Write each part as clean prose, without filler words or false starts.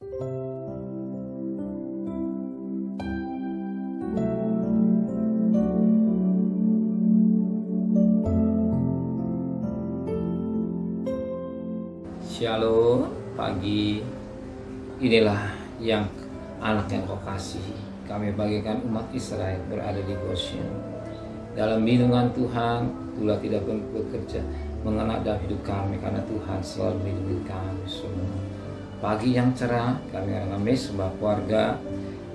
Shalom, pagi inilah yang anak yang kau kasih. Kami bagikan umat Israel berada di Goshen. Dalam lindungan Tuhan, Tuhan tidak bekerja mengenai dalam hidup kami, karena Tuhan selalu melindungi kami semua. Pagi yang cerah, kami akan mesbah keluarga,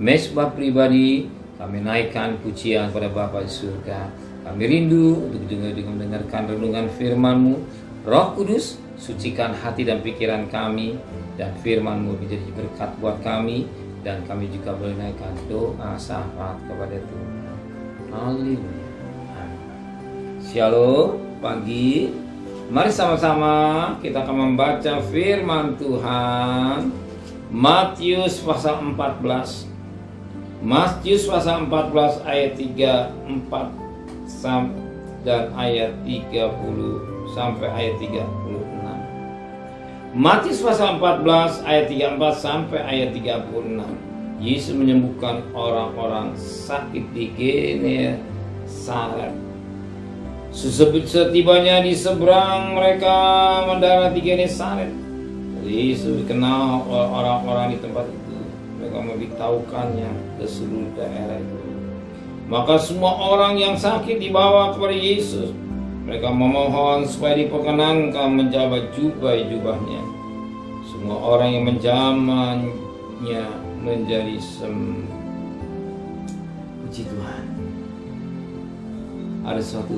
mesbah pribadi, kami naikkan pujian pada Bapa di surga. Kami rindu untuk juga mendengarkan renungan firman-Mu. Roh Kudus, sucikan hati dan pikiran kami, dan firman-Mu menjadi berkat buat kami, dan kami juga boleh naikkan doa syafaat kepada Tuhan. Haleluya. Shalom, pagi. Mari sama-sama kita akan membaca firman Tuhan. Matius pasal 14. Matius pasal 14 ayat 34 dan ayat 30 sampai ayat 36. Matius pasal 14 ayat 34 sampai ayat 36. Yesus menyembuhkan orang-orang sakit di Genesaret. Setibanya di seberang, mereka mendarat di Genesaret. Yesus dikenal oleh orang-orang di tempat itu. Mereka memberitahukannya ke seluruh daerah itu. Maka semua orang yang sakit dibawa kepada Yesus. Mereka memohon supaya diperkenankan menjabat jubah-jubahnya. Semua orang yang menjamannya menjadi sembuh. Puji Tuhan. Ada suatu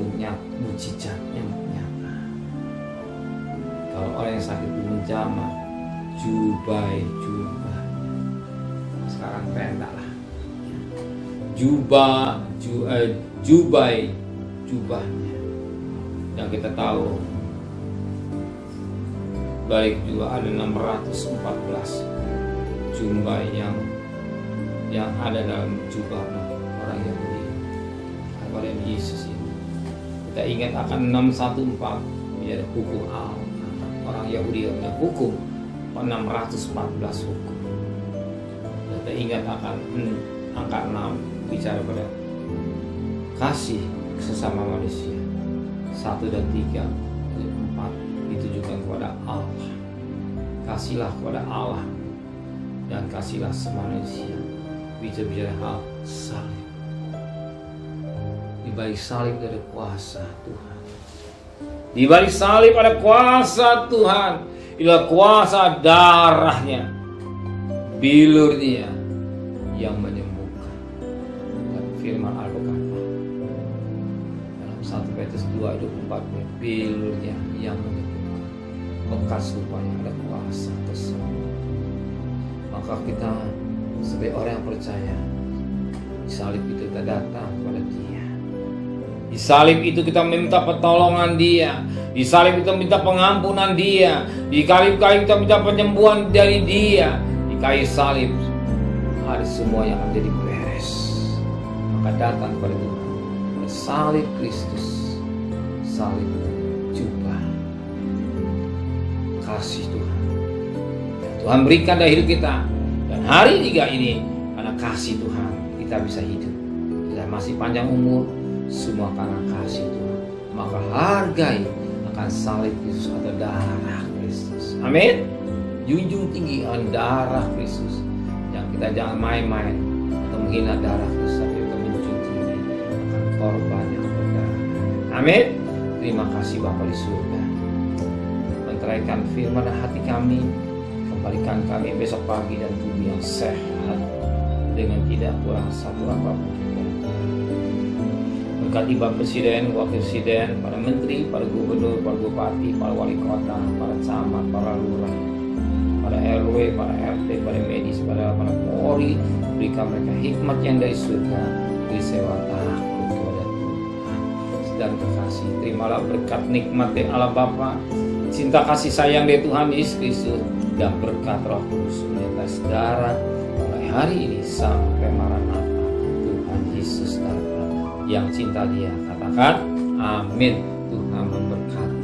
mujizat yang nyata. Kalau orang yang sakit itu menjaman jubah. Sekarang tenda lah. Jubahnya. Yang kita tahu balik juga ada 614 jubah yang ada dalam jubah orang Yahudi kepada Yesus ini. Kita ingat akan 614, dia ada hukum Allah. Orang Yahudi ada hukum 614 hukum. Kita ingat akan angka 6 bicara pada kasih sesama manusia. 1 dan 3, 4 ditujukan kepada Allah. Kasihlah kepada Allah dan kasihlah semanusia. Bicara hal salib. Di balik salib ada kuasa Tuhan. Di balik salib ada kuasa Tuhan. Itulah kuasa darahnya, bilurnya yang menyembuhkan. Dan firman Allah berkata dalam 1 Petrus 2:24, bilurnya yang menyembuhkan. Bekas rupanya ada kuasa tersebut. Maka kita sebagai orang yang percaya, di salib itu kita datang kepada Dia. Di salib itu kita minta pertolongan Dia. Di salib kita minta pengampunan Dia. Di salib kita minta penyembuhan dari Dia. Di kayu salib ada semua yang menjadi beres. Maka datang kepada Tuhan. Salib Kristus, salib jubah kasih Tuhan. Tuhan berikan dari hidup kita. Dan hari 3 ini, karena kasih Tuhan, kita bisa hidup. Kita masih panjang umur, semua karena kasih Tuhan. Maka hargai akan salib Kristus atau darah Kristus. Amin. Junjung tinggi darah Kristus. Yang kita jangan main-main atau menghina darah Kristus, tapi kita menjunjung tinggi akan korban yang berdarah. Amin. Terima kasih Bapa di surga. Menteraikan firman dan hati kami. Kembalikan kami besok pagi dan tubuh yang sehat dengan tidak kurang satu apapun. Berkati Bapak Presiden, Wakil Presiden, para Menteri, para Gubernur, para Bupati, para Wali Kota, para Camat, para Lurah, para RW, para RT, para medis, para Polri. Berikan mereka hikmat yang dari surga, beri sewa takut kepada Tuhan. Dan kekasih, terimalah berkat nikmat dari Allah Bapa, cinta kasih sayang dari Tuhan Yesus Kristus, dan berkat Roh Kudus menyertai saudara mulai hari ini sampai Maranatha. Tuhan Yesus datang. Yang cinta Dia katakan amin. Tuhan memberkati.